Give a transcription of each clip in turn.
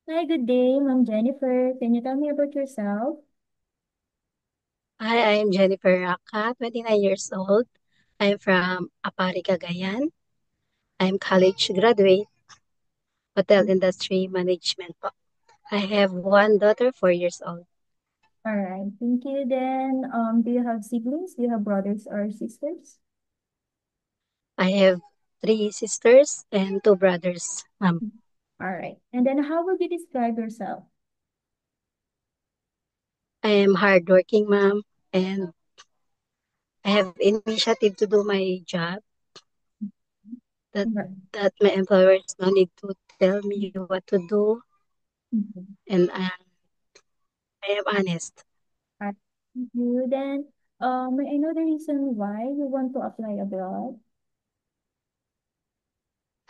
Hi, good day, Ma'am Jennifer. Can you tell me about yourself? Hi, I'm Jennifer Raka, 29 years old. I'm from Apari, Cagayan. I'm college graduate, hotel industry management po. I have one daughter, 4 years old. All right, thank you. Then, do you have siblings? Do you have brothers or sisters? I have three sisters and two brothers. All right. And then, how would you describe yourself? I am hardworking mom and I have initiative to do my job that Right. that my employers no need to tell me what to do Mhm. and I am honest. All right. Thank you. Then, may I know the reason why you want to apply abroad?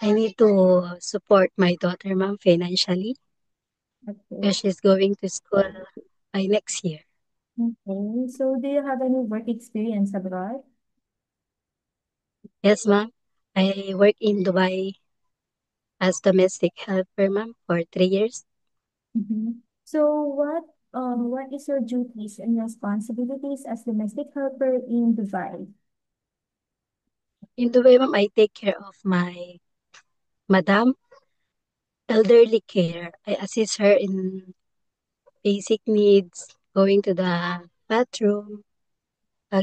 I need to support my daughter mom financially Okay. because she's going to school by next year. Okay. So, do you have any work experience abroad? Yes, ma'am. I work in Dubai as domestic helper, ma'am, for 3 years. Mhm. So, what is your duties and responsibilities as domestic helper in Dubai? In Dubai, ma'am, I take care of my madam, elderly care. I assist her in basic needs, going to the bathroom,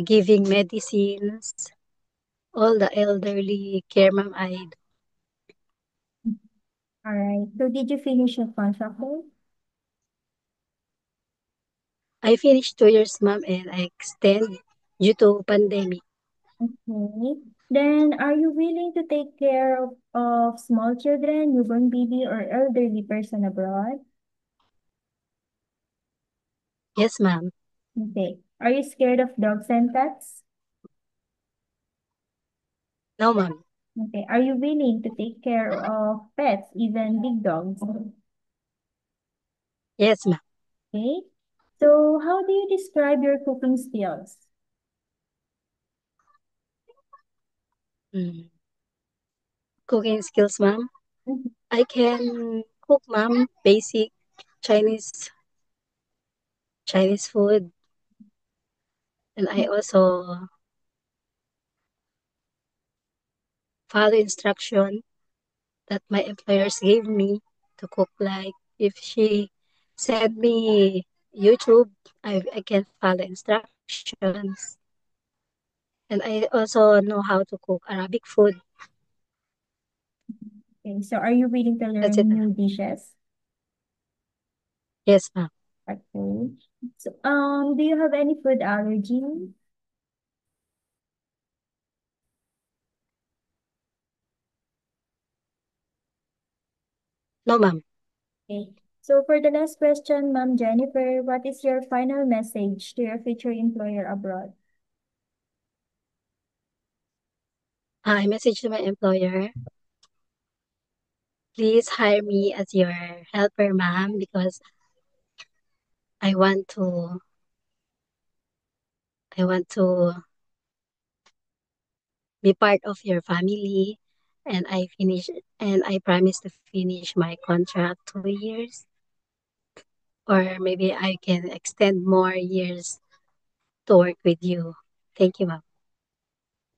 giving medicines, all the elderly care, ma'am. All right. So did you finish your contract there? I finished 2 years, ma'am, and I extend due to pandemic. Okay. Then are you willing to take care of small children, newborn baby, or elderly person abroad? Yes, ma'am. Okay. Are you scared of dogs and cats? No, ma'am. Okay. Are you willing to take care of pets, even big dogs? Yes, ma'am. Okay. So how do you describe your cooking skills? Mm. Cooking skills, ma'am. Mhm. I can cook, ma'am, basic Chinese food, and I also follow instruction that my employers gave me to cook. Like if she sent me YouTube, I can follow instructions, and I also know how to cook Arabic food. Okay. So are you willing to That's it. learn new dishes? Yes, ma'am. Okay. So do you have any food allergy? No, ma'am. Okay. So for the last question, Ma'am Jennifer, what is your final message to your future employer abroad? I message to my employer, please hire me as your helper, ma'am, because I want to I want to be part of your family, and I promise to finish my contract 2 years, or maybe I can extend more years to work with you. Thank you, ma'am.